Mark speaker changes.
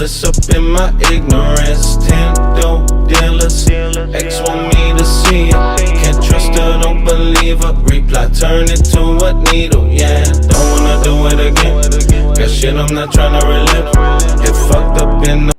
Speaker 1: Jealous up in my ignorance. 10 dope dealers. Ex want me to see her. Can't trust her, don't believe her. Reply, turn it to a needle, yeah. Don't wanna do it again. Got shit I'm not tryna relive. Get fucked up in the